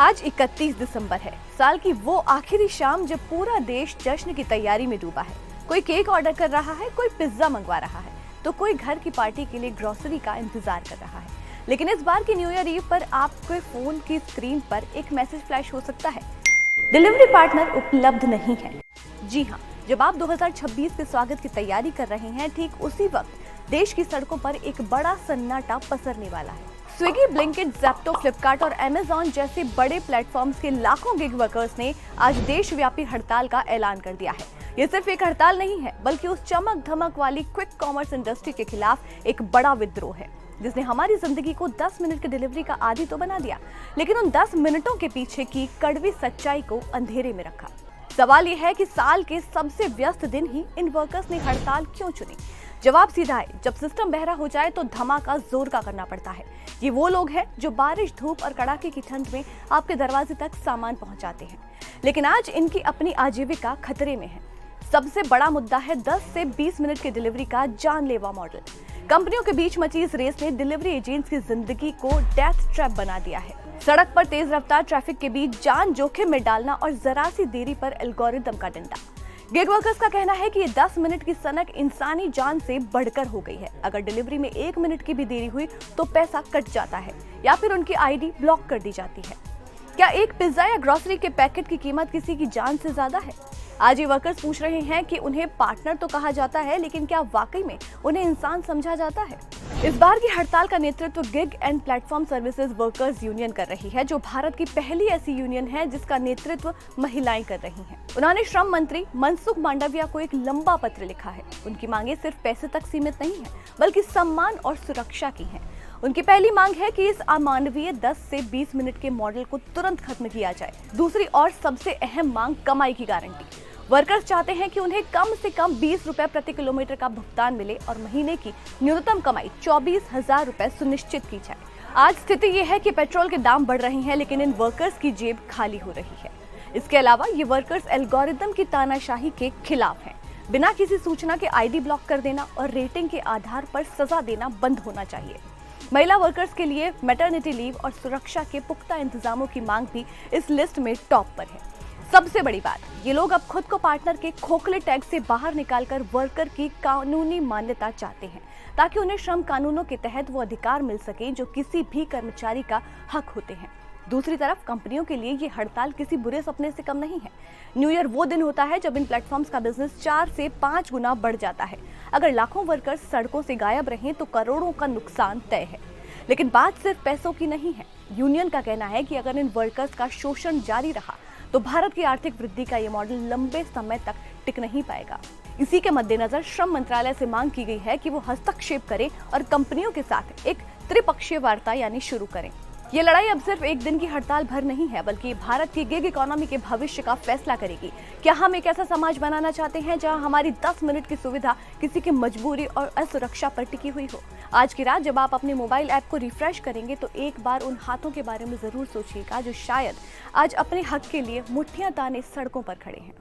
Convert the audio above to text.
आज 31 दिसंबर है। साल की वो आखिरी शाम जब पूरा देश जश्न की तैयारी में डूबा है। कोई केक ऑर्डर कर रहा है, कोई पिज्जा मंगवा रहा है, तो कोई घर की पार्टी के लिए ग्रोसरी का इंतजार कर रहा है। लेकिन इस बार की न्यू ईयर ईव पर आपके फोन की स्क्रीन पर एक मैसेज फ्लैश हो सकता है, डिलीवरी पार्टनर उपलब्ध नहीं है। जी हाँ, जब आप 2026 के स्वागत की तैयारी कर रहे हैं, ठीक उसी वक्त देश की सड़कों पर एक बड़ा सन्नाटा पसरने वाला है। स्विगी, ब्लिंकिट, ज़ेप्टो, फ्लिपकार्ट और अमेज़न जैसे बड़े प्लेटफॉर्म्स के लाखों गिग वर्कर्स ने आज देशव्यापी हड़ताल का ऐलान कर दिया है। ये सिर्फ एक हड़ताल नहीं है, बल्कि उस चमक धमक वाली क्विक कॉमर्स इंडस्ट्री के खिलाफ एक बड़ा विद्रोह है, जिसने हमारी जिंदगी को 10 मिनट की डिलीवरी का आदी तो बना दिया, लेकिन उन 10 मिनटों के पीछे की कड़वी सच्चाई को अंधेरे में रखा। सवाल यह है कि साल के सबसे व्यस्त दिन ही इन वर्कर्स ने हड़ताल क्यों चुनी? जवाब सीधा है, जब सिस्टम बहरा हो जाए तो धमाका जोर का करना पड़ता है। ये वो लोग हैं जो बारिश, धूप और कड़ाके की ठंड में आपके दरवाजे तक सामान पहुंचाते हैं, लेकिन आज इनकी अपनी आजीविका खतरे में है। सबसे बड़ा मुद्दा है 10 से 20 मिनट की डिलीवरी का जानलेवा मॉडल। कंपनियों के बीच मची इस रेस ने डिलीवरी एजेंट्स की जिंदगी को डेथ ट्रैप बना दिया है। सड़क पर तेज रफ्तार ट्रैफिक के बीच जान जोखिम में डालना और जरा सी देरी पर एल्गोरिदम का डंडा। गिग वर्कर्स का कहना है कि ये 10 मिनट की सनक इंसानी जान से बढ़कर हो गई है। अगर डिलीवरी में 1 मिनट की भी देरी हुई तो पैसा कट जाता है या फिर उनकी आईडी ब्लॉक कर दी जाती है। क्या एक पिज्जा या ग्रोसरी के पैकेट की कीमत किसी की जान से ज्यादा है? आज ये वर्कर्स पूछ रहे हैं कि उन्हें पार्टनर तो कहा जाता है, लेकिन क्या वाकई में उन्हें इंसान समझा जाता है? इस बार की हड़ताल का नेतृत्व gig and platform services workers union कर रही है, जो भारत की पहली ऐसी यूनियन है जिसका नेतृत्व महिलाएं कर रही हैं। उन्होंने श्रम मंत्री मनसुख मांडविया को एक लंबा पत्र लिखा है। उनकी मांगे सिर्फ पैसे तक सीमित नहीं है, बल्कि सम्मान और सुरक्षा की हैं। उनकी पहली मांग है कि इस अमानवीय 10 से 20 मिनट के मॉडल को तुरंत खत्म किया जाए। दूसरी और सबसे अहम मांग कमाई की गारंटी। वर्कर्स चाहते हैं कि उन्हें कम से कम 20 रुपए प्रति किलोमीटर का भुगतान मिले और महीने की न्यूनतम कमाई 24,000 रुपए सुनिश्चित की जाए। आज स्थिति यह है कि पेट्रोल के दाम बढ़ रहे हैं, लेकिन इन वर्कर्स की जेब खाली हो रही है। इसके अलावा ये वर्कर्स एल्गोरिदम की तानाशाही के खिलाफ हैं। बिना किसी सूचना के आईडी ब्लॉक कर देना और रेटिंग के आधार पर सजा देना बंद होना चाहिए। महिला वर्कर्स के लिए मैटरनिटी लीव और सुरक्षा के पुख्ता इंतजामों की मांग भी इस लिस्ट में टॉप पर है। सबसे बड़ी बात, ये लोग अब खुद को पार्टनर के खोखले टैग से बाहर निकालकर वर्कर की कानूनी मान्यता चाहते हैं, ताकि उन्हें श्रम कानूनों के तहत वो अधिकार मिल सके जो किसी भी कर्मचारी का हक होते हैं। दूसरी तरफ कंपनियों के लिए ये हड़ताल किसी बुरे सपने से कम नहीं है। न्यू ईयर वो दिन होता है जब इन प्लेटफॉर्म्स का बिजनेस 4 से 5 गुना बढ़ जाता है। अगर लाखों वर्कर्स सड़कों से गायब रहें तो करोड़ों का नुकसान तय है। लेकिन बात सिर्फ पैसों की नहीं है। यूनियन का कहना है कि अगर इन वर्कर्स का शोषण जारी रहा तो भारत की आर्थिक वृद्धि का ये मॉडल लंबे समय तक टिक नहीं पाएगा। इसी के मद्देनजर श्रम मंत्रालय से मांग की गई है कि वो हस्तक्षेप करे और कंपनियों के साथ एक त्रिपक्षीय वार्ता यानी शुरू करें। ये लड़ाई अब सिर्फ एक दिन की हड़ताल भर नहीं है, बल्कि भारत की गिग इकोनॉमी के भविष्य का फैसला करेगी। क्या हम एक ऐसा समाज बनाना चाहते हैं जहां हमारी 10 मिनट की सुविधा किसी की मजबूरी और असुरक्षा पर टिकी हुई हो? आज की रात जब आप अपने मोबाइल ऐप को रिफ्रेश करेंगे तो एक बार उन हाथों के बारे में जरूर सोचिएगा जो शायद आज अपने हक के लिए मुट्ठियां ताने सड़कों पर खड़े हैं।